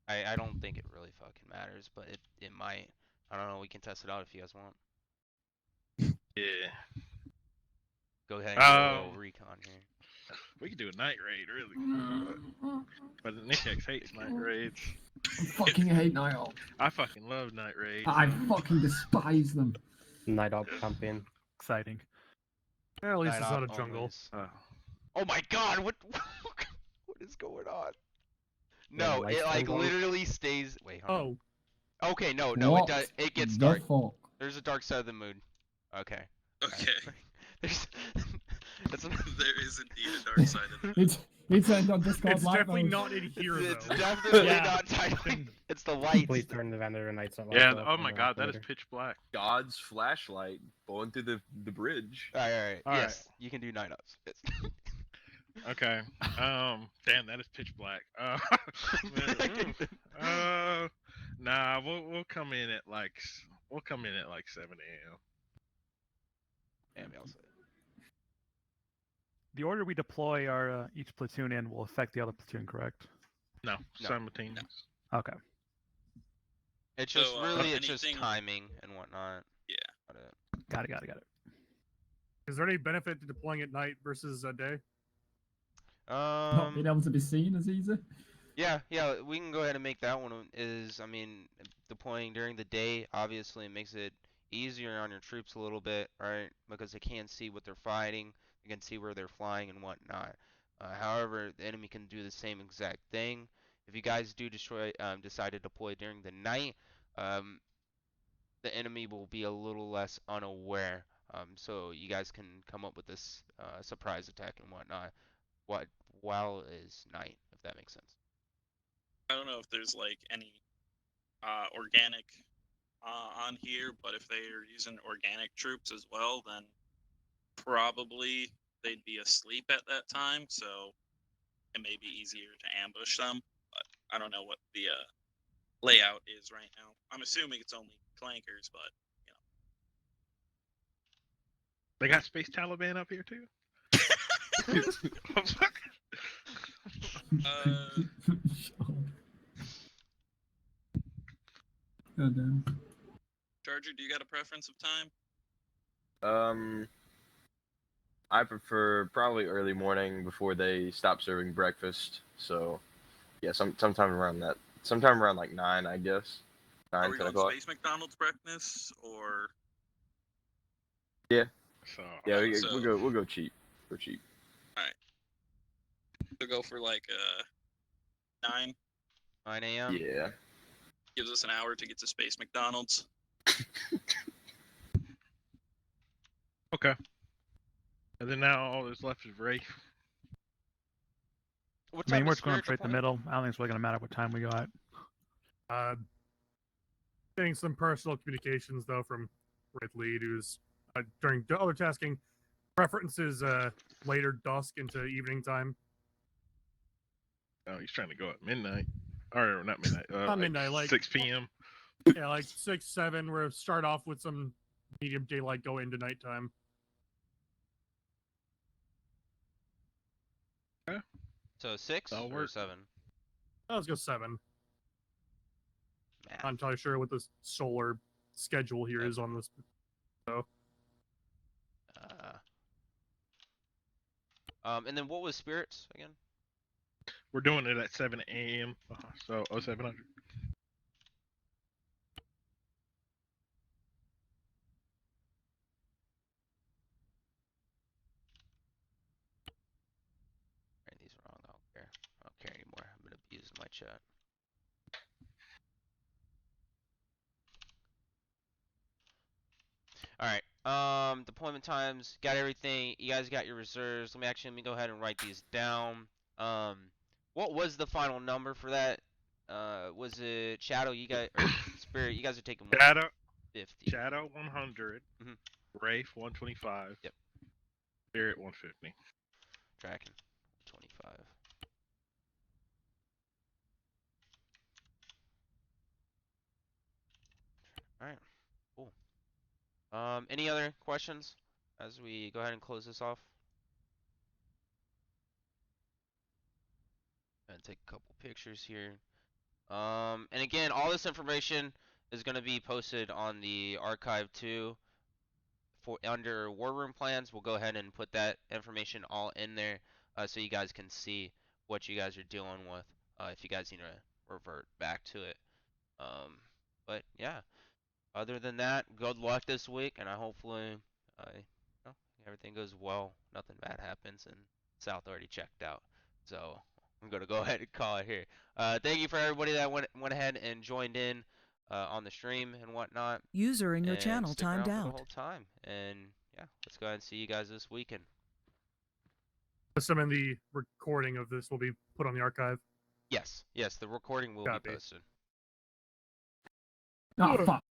I don't think it really fucking matters, but it might. I don't know. We can test it out if you guys want. Yeah. Go ahead and do a little Um, recon here. We could do a night raid, really. But Nick X hates night raids. I fucking hate night ops. I fucking love night raids. I so- fucking despise them. Night op campaign. Exciting. Yeah, at least Night it's not a op jungle. onlys. Oh. Oh my god! What? What is going on? Yeah, No, lights it like turned on. literally stays. Wait, hold on. Oh, Okay, no, it What does. It gets the dark. fuck? There's a dark side of the moon. Okay. Okay, There's. That's there is indeed a dark side of the moon. It turned on Discord it's live. definitely not in here It's though. definitely Yeah. not tight. It's the lights. Please turn the vendor and lights up. Yeah. Oh my god, that is pitch black. God's flashlight going through the bridge. Alright, alright. Alright. Yes, you can do night ups. Yes. Okay. Damn, that is pitch black. Nah, we'll come in at like 7 a.m. Damn, y'all said. The order we deploy our each platoon in will affect the other platoon, correct? No, No. simultaneous. Okay. It's just So, really, it's just anything- timing and whatnot. Yeah. About it. Got it. Is there any benefit to deploying at night versus a day? Not being able to be seen as easy. Yeah, we can go ahead and make that one. I mean, deploying during the day obviously it makes it easier on your troops a little bit, right? Because they can't see what they're fighting, they can see where they're flying and whatnot. However, the enemy can do the same exact thing. If you guys do decide to deploy during the night, the enemy will be a little less unaware. So you guys can come up with this surprise attack and whatnot. While it is night, if that makes sense. I don't know if there's like any organic on here, but if they are using organic troops as well, then probably they'd be asleep at that time, so it may be easier to ambush them. But I don't know what the layout is right now. I'm assuming it's only clankers, but you know. They got Space Taliban up here too. God damn. Charger, do you got a preference of time? I prefer probably early morning before they stop serving breakfast. So, yeah, sometime around that. Sometime around like 9, I guess. Are 9, we 10 going o'clock. Space McDonald's breakfast or? Yeah, So yeah, So- we'll go cheap. We're cheap. To go for like 9? 9 a.m. Yeah. Gives us an hour to get to Space McDonald's. okay. And then now all that's left is Rafe. What I mean, time we're is just going Spirit straight the deploying? middle. I don't think it's really gonna matter what time we got. Getting some personal communications though from Red Lead, who's during other tasking preferences later dusk into evening time. Oh, he's trying to go at midnight. Or not midnight. Not midnight, like 6 p.m. Yeah, like 6, 7. We're start off with some medium daylight, go into nighttime. So 6 That'll or work. 7? Let's go 7. Math. Not entirely sure what the solar schedule here is on this. So And then what was Spirits again? We're doing it at 7 a.m. So 0700. chat. All right. Deployment times. Got everything. You guys got your reserves. Let me go ahead and write these down. What was the final number for that? Was it Shadow? You guys or Spirit? You guys are taking Shadow 150. Shadow 100, Mhm. Wraith 125. Yep. Spirit 150. Tracking 25. All right. Cool. Any other questions as we go ahead and close this off? And take a couple pictures here. And again, all this information is going to be posted on the archive too. For under War Room plans, we'll go ahead and put that information all in there, so you guys can see what you guys are dealing with. If you guys need to revert back to it. But yeah. Other than that, good luck this week, and I hopefully, you know, everything goes well. Nothing bad happens, and South already checked out. So I'm gonna go ahead and call it here. Thank you for everybody that went ahead and joined in on the stream and whatnot, User in your and channel sticking timed around for the out. whole time. And yeah, let's go ahead and see you guys this weekend. Assuming the recording of this will be put on the archive. Yes, the recording will be Copy. posted. Oh, fuck.